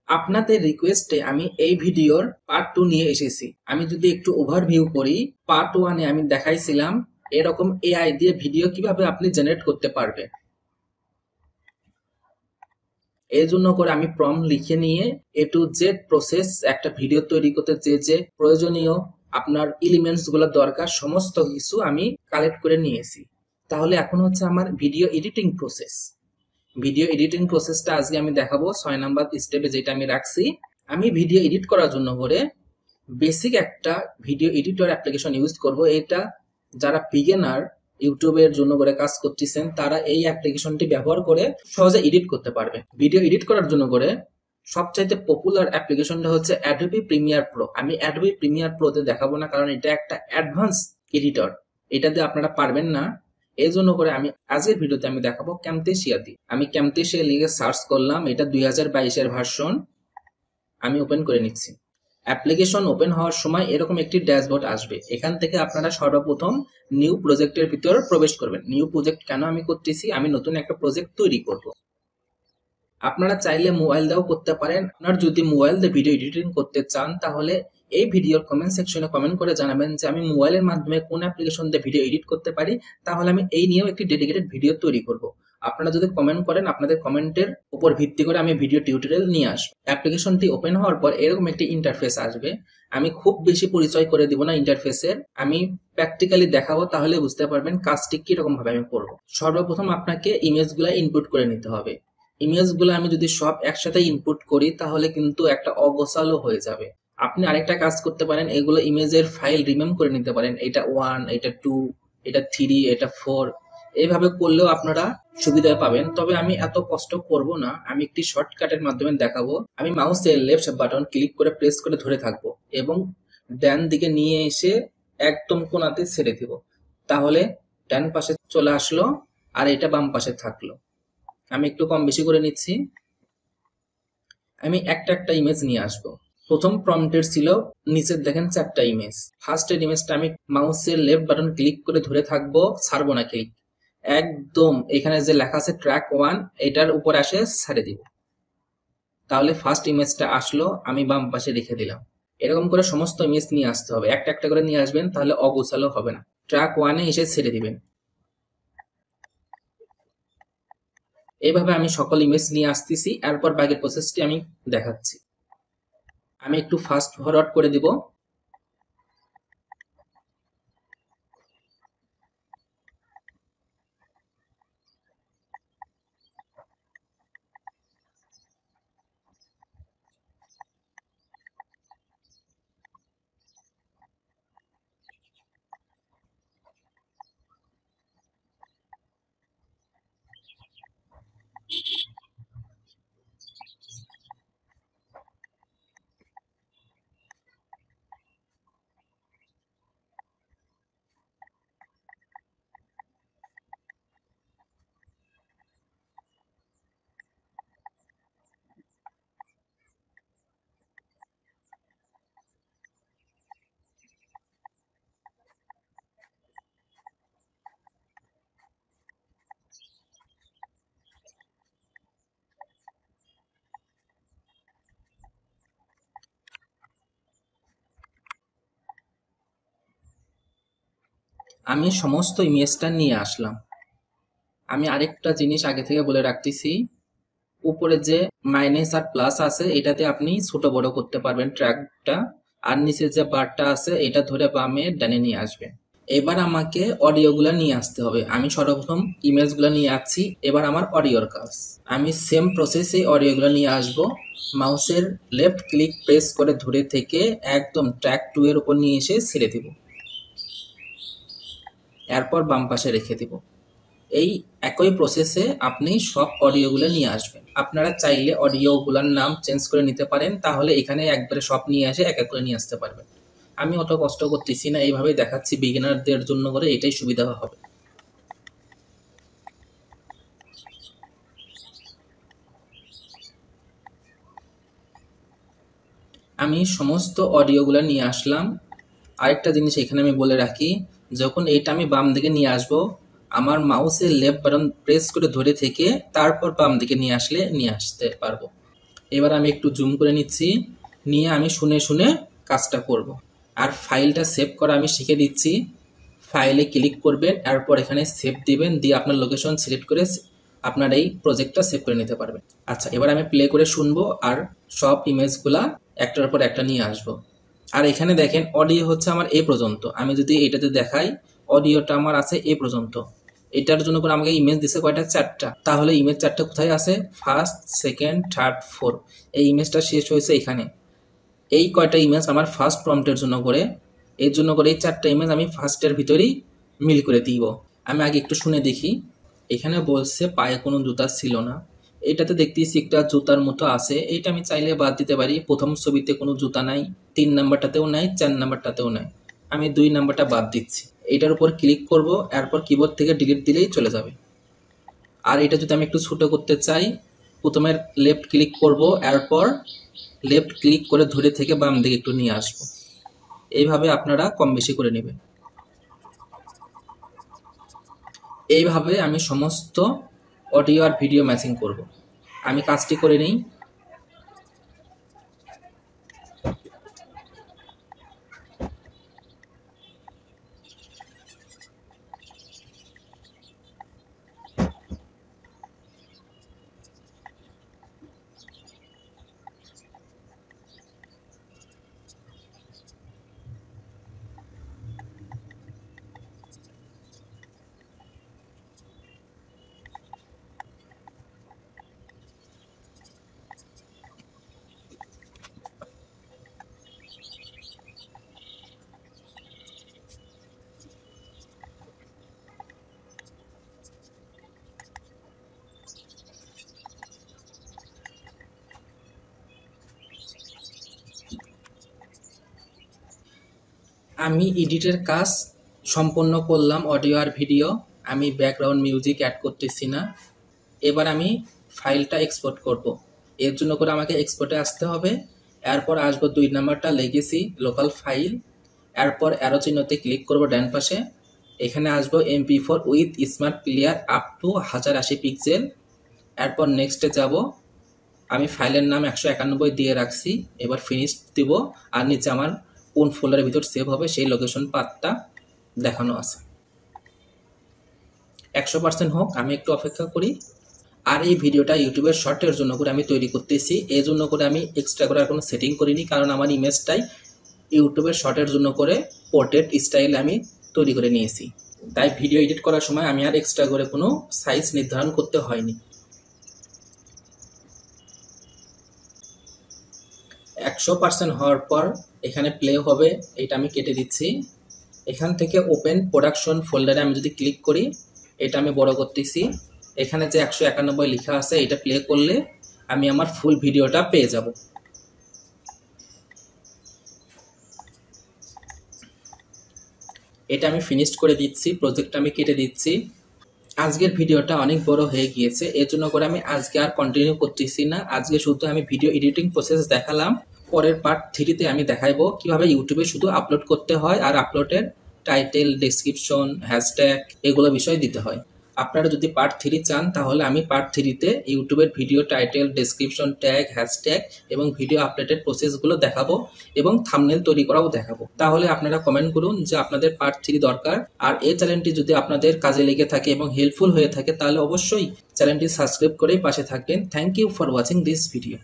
আপনাদের রিকোয়েস্টে আমি এই ভিডিওর পার্ট 2 নিয়ে এসেছি। আমি যদি একটু ওভারভিউ করি, পার্ট 1 এ আমি দেখাইছিলাম এরকম এআই দিয়ে ভিডিও কিভাবে আপনি জেনারেট করতে পারবেন। এর জন্য করে আমি প্রম্পট লিখে নিয়ে এ টু জেড প্রসেস একটা ভিডিও তৈরি করতে যে প্রয়োজনীয় আপনার এলিমেন্টস গুলো দরকার সমস্ত কিছু আমি কালেক্ট করে নিয়েছি। তাহলে এখন হচ্ছে আমার video editing process. Video editing প্রসেসটা আজকে আমি দেখাবো 6 নাম্বার স্টেপে, যেটা আমি রাখছি। আমি ভিডিও এডিট করার জন্য করে বেসিক একটা ভিডিও এডিটর অ্যাপ্লিকেশন ইউজ করব। এটা যারা বিগিনার ইউটিউবের জন্য করে কাজ করতেছেন তারা এই অ্যাপ্লিকেশনটি ব্যবহার করে সহজে এডিট করতে পারবেন। ভিডিও এডিট করার জন্য করে সবচাইতে পপুলার অ্যাপ্লিকেশনটা হচ্ছে অ্যাডোবি প্রিমিয়ার প্রো। আমি অ্যাডোবি প্রিমিয়ার প্রোতে দেখাবো না, কারণ এটা একটা অ্যাডভান্স এডিটর, এটাতে আপনারা পারবেন না। এই জন্য করে আমি আজকের ভিডিওতে আমি দেখাবো ক্যামটেসিয়া দিয়ে। আমি ক্যামটেসিয়া লিখে সার্চ করলাম, এটা 2022 এর ভার্সন। আমি ওপেন করে নিচ্ছি। অ্যাপ্লিকেশন ওপেন হওয়ার সময় এরকম একটি ড্যাশবোর্ড আসবে। এখান থেকে আপনারা সর্বপ্রথম নিউ প্রজেক্টের ভিতর প্রবেশ করবেন। নিউ প্রজেক্ট কেন আমি করতেছি, আমি নতুন একটা প্রজেক্ট তৈরি করব। আপনারা চাইলে মোবাইল দিয়েও করতে পারেন। আপনার যদি মোবাইল দিয়ে ভিডিও এডিটিং করতে চান তাহলে এই ভিডিওর কমেন্ট সেকশনে কমেন্ট করে জানাবেন যে আমি মোবাইলের মাধ্যমে কোন অ্যাপ্লিকেশন দিয়ে ভিডিও এডিট করতে পারি, তাহলে আমি এই নিয়েও একটি ডেডিকেটেড ভিডিও তৈরি করব। আপনারা যদি কমেন্ট করেন, আপনাদের কমেন্টের উপর ভিত্তি করে আমি ভিডিও টিউটোরিয়াল নিয়ে আসবো। অ্যাপ্লিকেশনটি ওপেন হওয়ার পর এরকম একটি ইন্টারফেস আসবে। আমি খুব বেশি পরিচয় করে দিব না ইন্টারফেসের, আমি প্র্যাকটিক্যালি দেখাবো, তাহলে বুঝতে পারবেন কাজটি কিরকম ভাবে আমি করবো। সর্বপ্রথম আপনাকে ইমেজগুলো ইনপুট করে নিতে হবে। ইমেজগুলো আমি যদি সব একসাথে ইনপুট করি তাহলে কিন্তু একটা অগোছালো হয়ে যাবে। আপনি আরেকটা কাজ করতে পারেন, এগুলো ইমেজের ফাইল রিনেম করে নিতে পারেন। এটা 1, এটা 2, এটা 3, এটা 4, এইভাবে করলেও আপনারা সুবিধা পাবেন। তবে আমি এত কষ্ট করব না, আমি একটি শর্টকাটের মাধ্যমে দেখাবো। আমি মাউসের লেফট বাটন ক্লিক করে প্রেস করে ধরে থাকবো এবং ডান দিকে নিয়ে এসে একদম কোণাতে ছেড়ে দিব, তাহলে ডান পাশে চলে আসলো আর এটা বাম পাশে থাকলো। আমি একটু কম বেশি করে নিচ্ছি। আমি একটা ইমেজ নিয়ে আসবো। প্রথম প্রম্পটের ছিল নিচের দেখেন 4টা ইমেজ। ফার্স্টের ইমেজটা আমি মাউসের লেফট বাটন ক্লিক করে ধরে থাকবো, ছাড়বো না ক্লিক, একদম এখানে যে লেখা আছে ট্র্যাক 1 এটার উপরে আসে ছেড়ে দিব, তাহলে ফার্স্ট ইমেজটা আসলো। আমি বাম পাশে রেখে দিলাম। এরকম করে সমস্ত ইমেজ নিয়ে আসতে হবে, একটা করে নিয়ে আসবেন, তাহলে অগোছালো হবে না। ট্র্যাক 1 এ এসে ছেড়ে দিবেন। এইভাবে আমি সকল ইমেজ নিয়ে আসতেছি, এরপর বাকি প্রসেসটি আমি দেখাচ্ছি। আমি একটু ফাস্ট ফরওয়ার্ড করে দিব। আমি সমস্ত ইমেজটা নিয়ে আসলাম। আমি আরেকটা জিনিস আগে থেকে বলে রাখতেছি, উপরে যে মাইনাস আর প্লাস আছে এটাতে আপনি ছোট বড় করতে পারবেন ট্র্যাকটা, আর নিচে যে বারটা আছে এটা ধরে বামে ডানে নিয়ে আসবেন। এবার আমাকে অডিওগুলো নিয়ে আসতে হবে। আমি সর্বপ্রথম ইমেজগুলো নিয়ে আসছি, এবার আমার অডিওর কাজ। আমি সেম প্রসেসে অডিওগুলো নিয়ে আসব। মাউসের লেফট ক্লিক প্রেস করে ধরে থেকে একদম ট্র্যাক 2 এর উপর নিয়ে এসে ছেড়ে দিব, এরপর বাম পাশে রেখে দিব। এই একই প্রসেসে আপনি সব অডিওগুলো নিয়ে আসবেন। আপনারা চাইলে অডিওগুলোর নাম চেঞ্জ করে নিতে পারেন, তাহলে এখানে একবারে সব নিয়ে আসে এক করে নিয়ে আসতে পারবেন। আমি অত কষ্ট করতেছি না, এইভাবেই দেখাচ্ছি, বিগিনারদের জন্য করে এটাই সুবিধা হবে। আমি সমস্ত অডিওগুলো নিয়ে আসলাম। আরেকটা জিনিস এখানে আমি বলে রাখি, যখন এটা আমি বাম দিকে নিয়ে আসব, আমার মাউসের লেফট বাটন প্রেস করে ধরে থেকে তারপর বাম দিকে নিয়ে আসলে নিয়ে আসতে পারবো। এবার আমি একটু জুম করে নিচ্ছি, নিয়ে আমি শুনে শুনে কাজটা করব। আর ফাইলটা সেভ করা আমি শিখে দিচ্ছি। ফাইলে ক্লিক করবেন, এরপর এখানে সেভ দিবেন, দিয়ে আপনার লোকেশন সিলেক্ট করে আপনার এই প্রজেক্টটা সেভ করে নিতে পারবেন। আচ্ছা, এবার আমি প্লে করে শুনবো আর সব ইমেজগুলা একটার পর একটা নিয়ে আসবো। আর এখানে দেখেন অডিও হচ্ছে আমার এ পর্যন্ত। আমি যদি এটাতে দেখাই, অডিওটা আমার আছে এ পর্যন্ত। এটার জন্য করে আমাকে ইমেজ দিছে কয়টা? 4টা। তাহলে ইমেজ 4টা কোথায় আছে? First, second, third, fourth. এই ইমেজটা শেষ হয়েছে এখানে। এই কয়টা ইমেজ আমার ফার্স্ট প্রম্পটের জন্য করে, এর জন্য করে এই 4টা ইমেজ আমি ফার্স্টের ভিতরেই মিল করে দিব। আমি আগে একটু শুনে দেখি। এখানে বলছে পায়ে কোনো জুতা ছিল না। এটাতে দেখতেছি একটা জুতার মতো আছে, এইটা আমি চাইলে বাদ দিতে পারি। প্রথম ছবিতে কোনো জুতা নাই, 3 নাম্বারটাতেও নাই, 4 নাম্বারটাতেও নাই। আমি 2 নাম্বারটা বাদ দিচ্ছি। এটার উপর ক্লিক করব, এরপর কিবোর্ড থেকে ডিলিট দিলেই চলে যাবে। আর এটা যদি আমি একটু ছোট করতে চাই, প্রথমে লেফট ক্লিক করব, এরপর লেফট ক্লিক করে ধরে থেকে বাম দিকে একটু নিয়ে আসবো। এইভাবে আপনারা কম বেশি করে নেবেন। এইভাবে আমি সমস্ত অডিও আর ভিডিও ম্যাচিং করব। আমি কাজটি করে নিই। আমি এডিটের কাজ সম্পন্ন করলাম, অডিও আর ভিডিও। আমি ব্যাকগ্রাউন্ড মিউজিক অ্যাড করতেছি না। এবার আমি ফাইলটা এক্সপোর্ট করব। এর জন্য করে আমাকে এক্সপোর্টে আসতে হবে। এরপর আসবো 2 নাম্বারটা, লেগেসি লোকাল ফাইল। এরপর অ্যারো চিহ্নতে ক্লিক করব ডান পাশে। এখানে আসবো MP4 with smart clear up to 1080 pixel. এরপর নেক্সটে যাব। আমি ফাইলের নাম 191 দিয়ে রাখছি। এবার ফিনিশ দিব। আর নিচে আমার কোন ফোল্ডারের ভিতর সেভ হবে সেই লোকেশন পাথটা দেখানো আছে। 100% হোক, আমি একটু অপেক্ষা করি। আর এই ভিডিওটা ইউটিউবের শর্টের জন্য করে আমি তৈরি করতেছি। এই জন্য করে আমি এক্সট্রা করে আর কোনো সেটিং করিনি, কারণ আমার ইমেজটাই ইউটিউবের শর্টের জন্য করে পোর্ট্রেট স্টাইল আমি তৈরি করে নিয়েছি। তাই ভিডিও এডিট করার সময় আমি আর এক্সট্রা করে কোনো সাইজ নির্ধারণ করতে হয়নি। 100% হওয়ার পর এখানে প্লে হবে, এটা আমি কেটে দিচ্ছি। এখান থেকে ওপেন প্রোডাকশন ফোল্ডারে আমি যদি ক্লিক করি, এটা আমি বড় করতেছি। এখানে যে 191 লেখা আছে, এটা প্লে করলে আমি আমার ফুল ভিডিওটা পেয়ে যাব। এটা আমি ফিনিশ করে দিচ্ছি, প্রজেক্টটা আমি কেটে দিচ্ছি। আজকের ভিডিওটা অনেক বড় হয়ে গিয়েছে, এর জন্য করে আমি আজকে আর কন্টিনিউ করতেছি না। আজকে শুধু আমি ভিডিও এডিটিং প্রসেস দেখালাম। পরের পার্ট 3তে আমি দেখাবো কিভাবে ইউটিউবে শুধু আপলোড করতে হয় আর আপলোডের টাইটেল, ডেসক্রিপশন, হ্যাশট্যাগ এগুলো বিষয় দিতে হয়। আপনারা যদি পার্ট 3 চান, তাহলে আমি পার্ট 3তে ইউটিউবের video title, description, tag, hashtag এবং ভিডিও আপলোডের প্রসেসগুলো দেখাবো এবং থাম্বনেল তৈরি করাও দেখাবো। তাহলে আপনারা কমেন্ট করুন যে আপনাদের পার্ট 3 দরকার। আর এই চ্যানেলটি যদি আপনাদের কাজে লেগে থাকে এবং হেল্পফুল হয়ে থাকে, তাহলে অবশ্যই চ্যানেলটি সাবস্ক্রাইব করে পাশে থাকবেন। Thank you for watching this video.